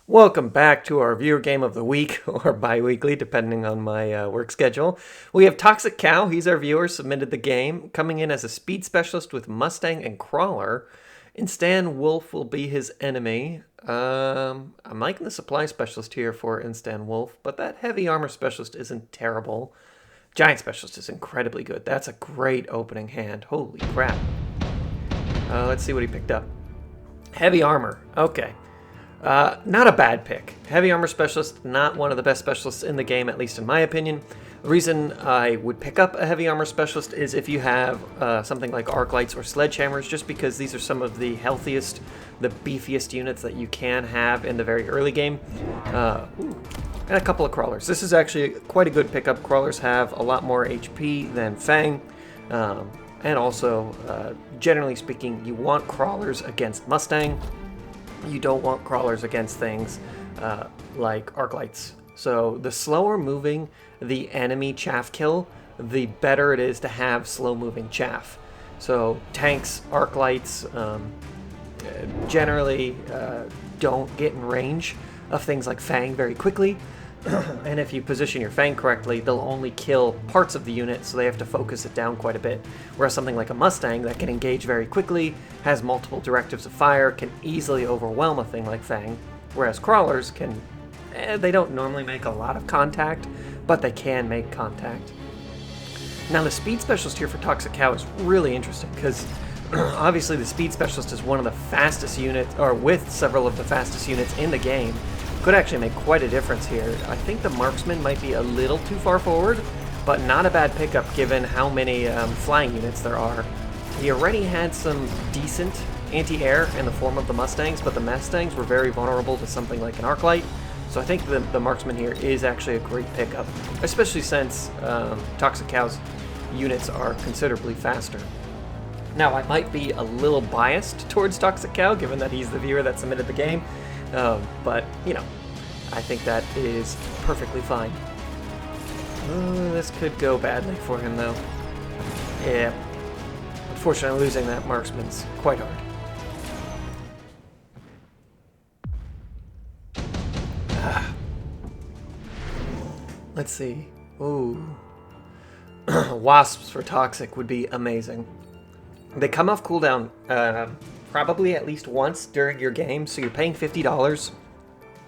Welcome back to our viewer game of the week, or bi-weekly, depending on my work schedule. We have Toxic Cow. He's our viewer, submitted the game, coming in as a speed specialist with Mustang and Crawler. Instan Wolf will be his enemy. I'm liking the supply specialist here for Instan Wolf, but that heavy armor specialist isn't terrible. Giant specialist is incredibly good. That's a great opening hand. Holy crap. Let's see what he picked up. Heavy armor. Okay. Not a bad pick. Heavy armor specialist, not one of the best specialists in the game, at least in my opinion. The reason I would pick up a heavy armor specialist is if you have something like arc lights or sledgehammers, just because these are some of the healthiest, the beefiest units that you can have in the very early game. And a couple of crawlers. This is actually quite a good pickup. Crawlers have a lot more HP than Fang. And also, generally speaking, you want crawlers against Mustang. You don't want crawlers against things like arc lights. So the slower moving the enemy chaff kill, the better it is to have slow moving chaff. So tanks, arc lights generally don't get in range of things like Fang very quickly. And if you position your Fang correctly, they'll only kill parts of the unit, so they have to focus it down quite a bit. Whereas something like a Mustang that can engage very quickly, has multiple directives of fire, can easily overwhelm a thing like Fang. Whereas crawlers can, they don't normally make a lot of contact, but they can make contact. Now the speed specialist here for Toxic Cow is really interesting, because obviously the speed specialist is one of the fastest units, or with several of the fastest units in the game. Could actually make quite a difference here. I think the marksman might be a little too far forward, but not a bad pickup given how many flying units there are. He already had some decent anti-air in the form of the Mustangs, but the Mustangs were very vulnerable to something like an arc light. So I think the marksman here is actually a great pickup, especially since Toxic Cow's units are considerably faster. Now, I might be a little biased towards Toxic Cow, given that he's the viewer that submitted the game. But, you know, I think that is perfectly fine. This could go badly for him, though. Yeah. Unfortunately, losing that marksman's quite hard. Let's see. Ooh. Wasps for Toxic would be amazing. They come off cooldown probably at least once during your game, so you're paying $50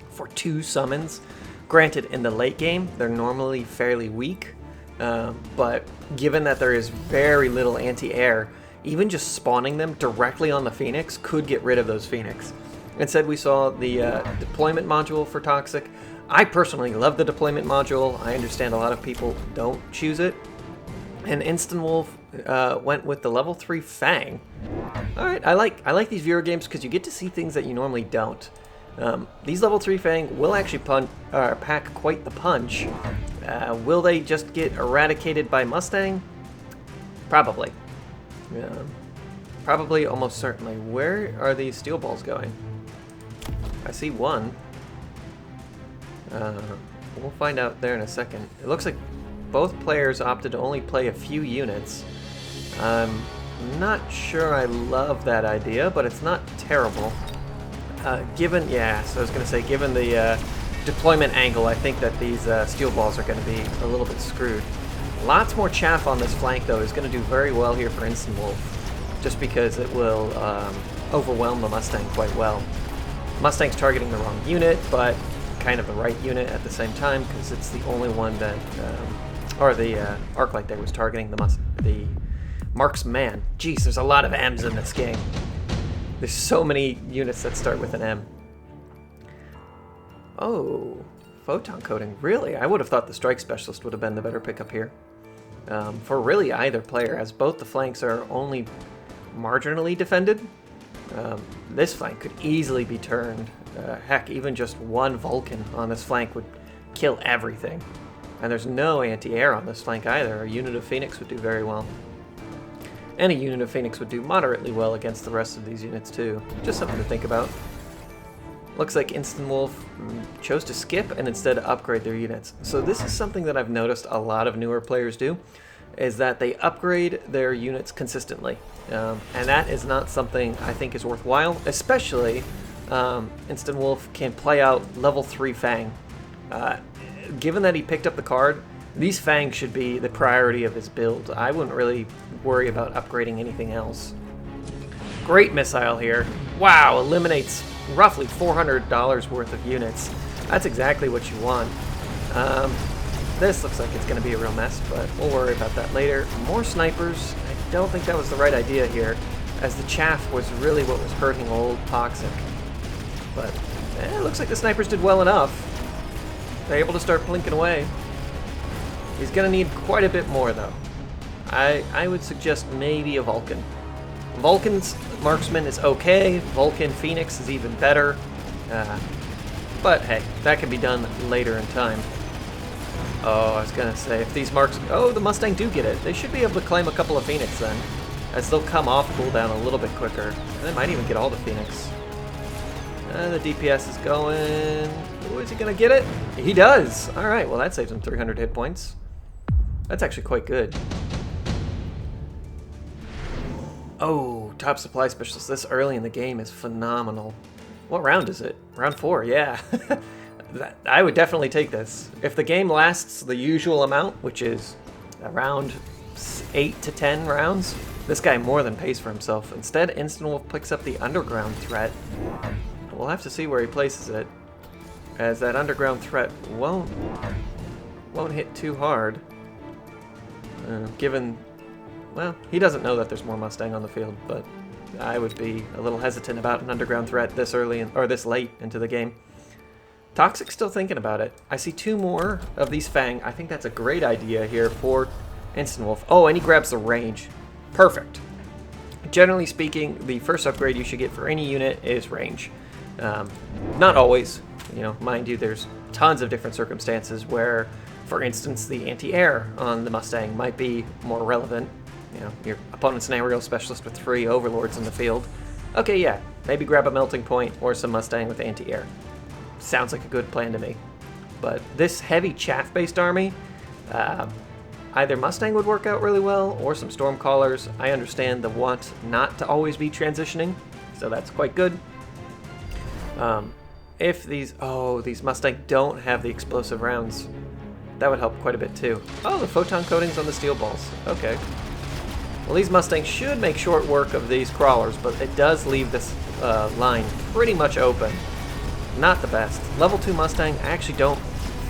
for 2 summons. Granted, in the late game, they're normally fairly weak, but given that there is very little anti-air, even just spawning them directly on the Phoenix could get rid of those Phoenix. Instead, we saw the deployment module for Toxic. I personally love the deployment module. I understand a lot of people don't choose it. And Instant Wolf went with the level 3 Fang. Alright, I like these viewer games because you get to see things that you normally don't. These level 3 Fang will actually pack quite the punch. Will they just get eradicated by Mustang? Probably. Probably, almost certainly. Where are these steel balls going? I see one. We'll find out there in a second. It looks like both players opted to only play a few units. I'm not sure I love that idea, but it's not terrible. Given the deployment angle, I think that these steel balls are going to be a little bit screwed. Lots more chaff on this flank, though, is going to do very well here for Instant Wolf, just because it will overwhelm the Mustang quite well. Mustang's targeting the wrong unit, but kind of the right unit at the same time, because it's the only one that, or the arc light there was targeting the marksman. Jeez, there's a lot of M's in this game. There's so many units that start with an M. Oh, photon coating. Really? I would have thought the strike specialist would have been the better pickup here. For really either player, as both the flanks are only marginally defended. This flank could easily be turned. Heck, even just one Vulcan on this flank would kill everything. And there's no anti-air on this flank either. A unit of Phoenix would do very well. And a unit of Phoenix would do moderately well against the rest of these units too. Just something to think about. Looks like Instant Wolf chose to skip and instead upgrade their units. So this is something that I've noticed a lot of newer players do, is that they upgrade their units consistently. And that is not something I think is worthwhile, especially Instant Wolf can play out level 3 Fang. Given that he picked up the card, these Fang should be the priority of his build. I wouldn't really worry about upgrading anything else. Great missile here. Wow, eliminates roughly $400 worth of units. That's exactly what you want. This looks like it's going to be a real mess, but we'll worry about that later. More snipers. I don't think that was the right idea here, as the chaff was really what was hurting old Toxic. But it looks like the snipers did well enough. They're able to start blinking away. He's going to need quite a bit more, though. I would suggest maybe a Vulcan. Vulcan's Marksman is okay. Vulcan Phoenix is even better. But hey, that can be done later in time. Oh, I was going to say, if these marks... Oh, the Mustang do get it. They should be able to claim a couple of Phoenix then, as they'll come off cooldown a little bit quicker. And they might even get all the Phoenix. The DPS is going... Ooh, is he going to get it? He does! Alright, well that saves him 300 hit points. That's actually quite good. Oh, top supply specialist this early in the game is phenomenal. What round is it? Round 4, yeah. I would definitely take this. If the game lasts the usual amount, which is around 8 to 10 rounds, this guy more than pays for himself. Instead, Instant Wolf picks up the underground threat. We'll have to see where he places it, as that underground threat won't hit too hard. Given, well, he doesn't know that there's more Mustang on the field, but I would be a little hesitant about an underground threat this early or this late into the game. Toxic's still thinking about it. I see 2 more of these Fang. I think that's a great idea here for Instant Wolf. Oh, and he grabs the range. Perfect. Generally speaking, the first upgrade you should get for any unit is range. Not always. You know, mind you, there's tons of different circumstances where, for instance, the anti-air on the Mustang might be more relevant. You know, your opponent's an aerial specialist with 3 overlords in the field. Okay, yeah, maybe grab a melting point or some Mustang with anti-air. Sounds like a good plan to me. But this heavy chaff-based army, either Mustang would work out really well or some Stormcallers. I understand the want not to always be transitioning, so that's quite good. If these Mustang don't have the explosive rounds, that would help quite a bit too. Oh, the photon coatings on the steel balls. Okay. Well, these Mustangs should make short work of these crawlers, but it does leave this line pretty much open. Not the best. Level 2 Mustang, I actually don't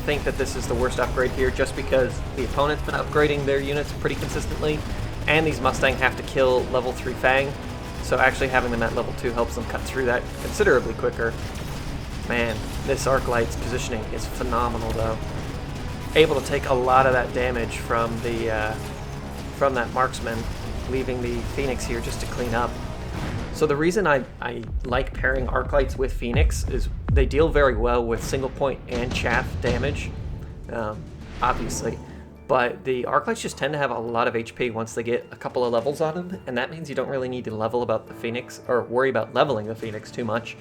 think that this is the worst upgrade here, just because the opponent's been upgrading their units pretty consistently, and these Mustang have to kill level 3 Fang, so actually having them at level 2 helps them cut through that considerably quicker. Man, this Arclight's positioning is phenomenal though. Able to take a lot of that damage from the from that Marksman, leaving the Phoenix here just to clean up. So the reason I like pairing Arclights with Phoenix is they deal very well with single point and chaff damage, obviously. But the Arclights just tend to have a lot of HP once they get a couple of levels on them, and that means you don't really need to level about the Phoenix, or worry about leveling the Phoenix too much,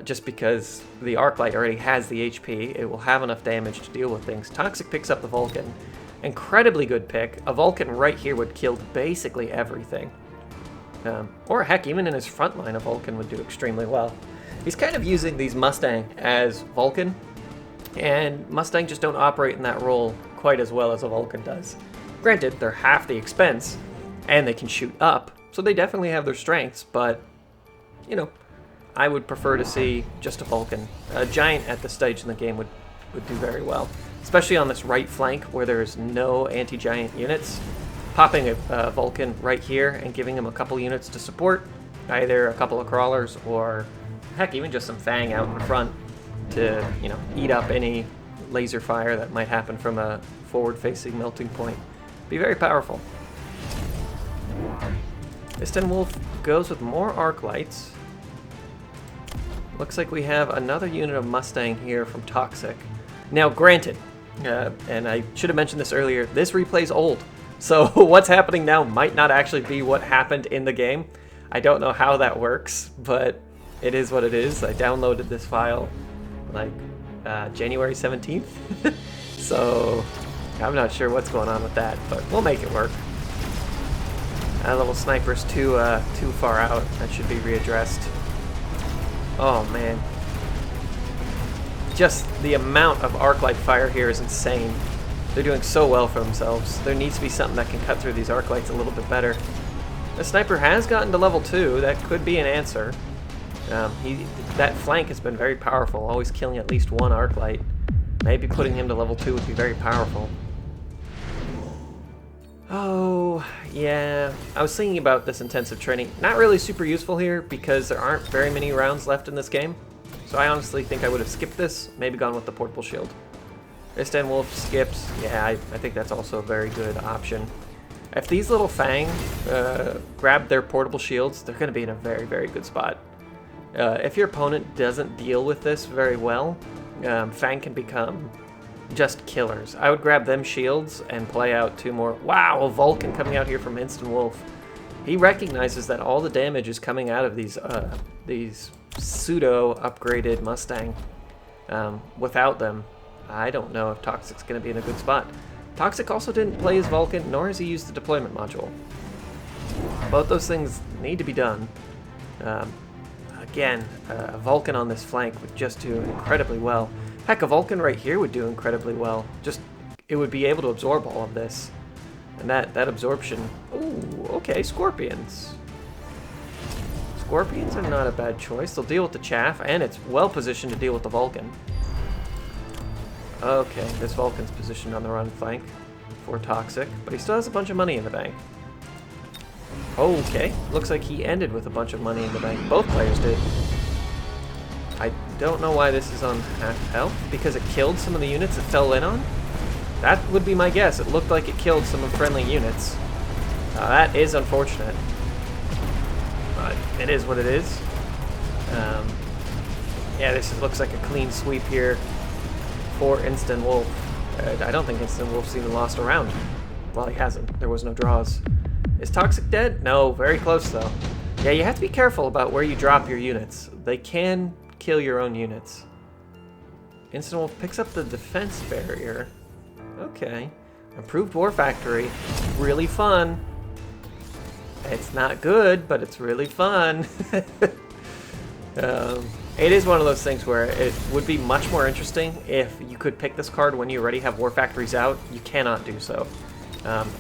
just because the Arclight already has the HP. It will have enough damage to deal with things. Toxic picks up the Vulcan. Incredibly good pick. A Vulcan right here would kill basically everything. Or heck, even in his front line, a Vulcan would do extremely well. He's kind of using these Mustang as Vulcan, and Mustang just don't operate in that role quite as well as a Vulcan does. Granted, they're half the expense, and they can shoot up, so they definitely have their strengths, but, you know, I would prefer to see just a Vulcan. A Giant at this stage in the game would do very well, especially on this right flank where there's no anti-Giant units. Popping a Vulcan right here and giving him a couple units to support, either a couple of crawlers or, heck, even just some Fang out in front to, you know, eat up any laser fire that might happen from a forward-facing melting point. Be very powerful. Instant Wolf goes with more Arclights. Looks like we have another unit of Mustang here from Toxic. Now, granted, and I should have mentioned this earlier, this replay's old. So what's happening now might not actually be what happened in the game. I don't know how that works, but it is what it is. I downloaded this file like January 17th. So I'm not sure what's going on with that, but we'll make it work. That little sniper's too far out. That should be readdressed. Oh, man. Just the amount of arc light fire here is insane. They're doing so well for themselves. There needs to be something that can cut through these arc lights a little bit better. The sniper has gotten to level 2. That could be an answer. That flank has been very powerful, always killing at least one arc light. Maybe putting him to level 2 would be very powerful. Oh, yeah. I was thinking about this intensive training. Not really super useful here because there aren't very many rounds left in this game. So I honestly think I would have skipped this, maybe gone with the portable shield. Instant Wolf skips. Yeah, I think that's also a very good option. If these little Fang grab their portable shields, they're going to be in a very, very good spot. If your opponent doesn't deal with this very well, Fang can become just killers. I would grab them shields and play out 2 more. Wow, a Vulcan coming out here from Instant Wolf. He recognizes that all the damage is coming out of these pseudo-upgraded Mustang. Without them, I don't know if Toxic's going to be in a good spot. Toxic also didn't play his Vulcan, nor has he used the deployment module. Both those things need to be done. Again, a Vulcan on this flank would just do incredibly well. Heck, a Vulcan right here would do incredibly well. It would be able to absorb all of this. And that absorption... Ooh, okay, Scorpions. Scorpions are not a bad choice. They'll deal with the chaff, and it's well positioned to deal with the Vulcan. Okay, this Vulcan's positioned on the run flank for Toxic, but he still has a bunch of money in the bank. Okay, looks like he ended with a bunch of money in the bank. Both players did. I don't know why this is on half health, because it killed some of the units it fell in on? That would be my guess. It looked like it killed some of friendly units. That is unfortunate. But it is what it is. Yeah, this looks like a clean sweep here for Instant Wolf. I don't think Instant Wolf's even lost a round. Well, he hasn't. There was no draws. Is Toxic dead? No, very close though. Yeah, you have to be careful about where you drop your units. They can kill your own units. Instant Wolf picks up the defense barrier. Okay. Improved War Factory. Really fun. It's not good, but it's really fun. It is one of those things where it would be much more interesting if you could pick this card when you already have War Factories out. You cannot do so.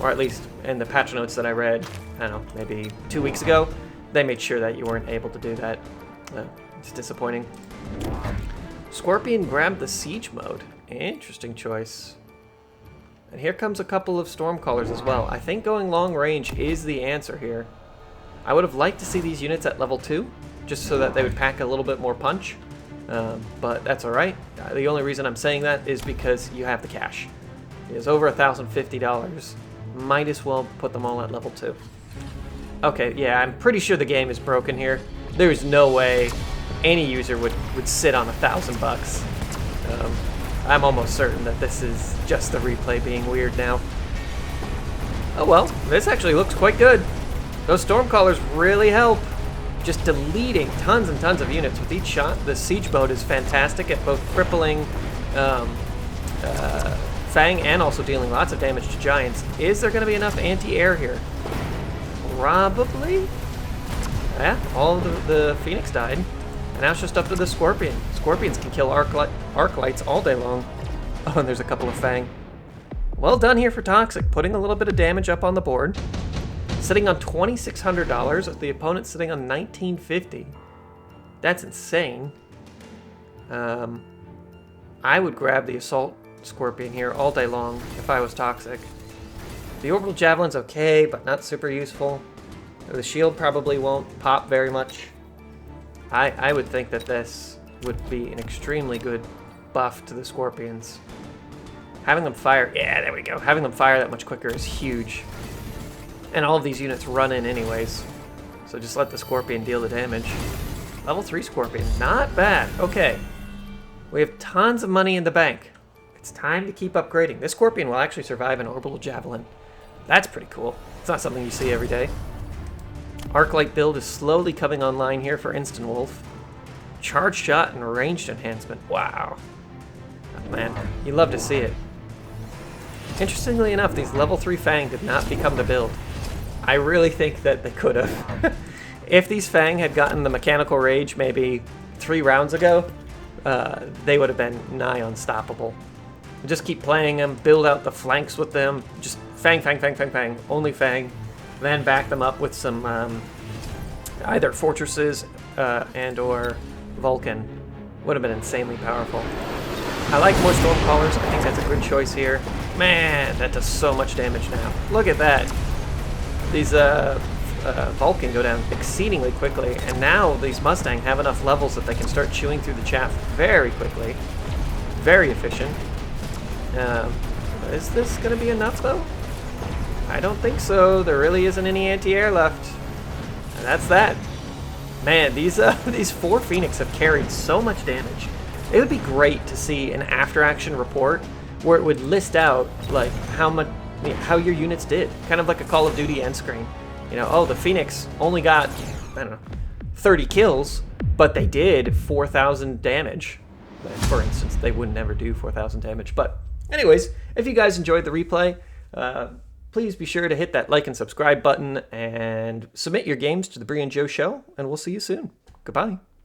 Or at least in the patch notes that I read, I don't know, maybe 2 weeks ago, they made sure that you weren't able to do that. It's disappointing. Scorpion grabbed the siege mode. Interesting choice. And here comes a couple of Stormcallers as well. I think going long range is the answer here. I would have liked to see these units at level 2, just so that they would pack a little bit more punch. But that's alright. The only reason I'm saying that is because you have the cash. It is over $1,050. Might as well put them all at level 2. Okay, yeah, I'm pretty sure the game is broken here. There's no way any user would sit on $1,000. I'm almost certain that this is just the replay being weird now. Oh well, this actually looks quite good. Those Stormcallers really help. Just deleting tons and tons of units with each shot. The siege mode is fantastic at both crippling Fang and also dealing lots of damage to giants. Is there going to be enough anti-air here? Probably. Yeah, all the Phoenix died. And now it's just up to the Scorpion. Scorpions can kill arc lights all day long. Oh, and there's a couple of Fang. Well done here for Toxic, putting a little bit of damage up on the board. Sitting on $2,600 with the opponent sitting on $1,950. That's insane. I would grab the Assault Scorpion here all day long if I was Toxic. The Orbital Javelin's okay, but not super useful. The shield probably won't pop very much. I would think that this would be an extremely good buff to the Scorpions. Having them fire, yeah, there we go. Having them fire that much quicker is huge. And all of these units run in anyways. So just let the Scorpion deal the damage. Level 3 Scorpion, not bad. Okay, we have tons of money in the bank. It's time to keep upgrading. This Scorpion will actually survive an Orbital Javelin. That's pretty cool. It's not something you see every day. Arclight build is slowly coming online here for Instant Wolf. Charge shot and ranged enhancement. Wow. Oh, man, you love to see it. Interestingly enough, these level 3 Fang did not become the build. I really think that they could have. If these Fang had gotten the Mechanical Rage maybe 3 rounds ago, they would have been nigh unstoppable. Just keep playing them, build out the flanks with them, just fang, fang, fang, fang, fang, only fang, then back them up with some either fortresses and or Vulcan. Would have been insanely powerful. I like more Stormcallers. I think that's a good choice here. Man, that does so much damage now. Look at that. These Vulcan go down exceedingly quickly, and now these Mustang have enough levels that they can start chewing through the chaff very quickly. Very efficient. Is this going to be enough, though? I don't think so. There really isn't any anti-air left. And that's that. Man, these 4 Phoenix have carried so much damage. It would be great to see an after-action report where it would list out like how your units did, kind of like a Call of Duty end screen. You know, oh, the Phoenix only got, I don't know, 30 kills, but they did 4,000 damage. For instance, they would never do 4,000 damage. But anyways, if you guys enjoyed the replay, please be sure to hit that like and subscribe button and submit your games to the Bree and Joe Show, and we'll see you soon. Goodbye.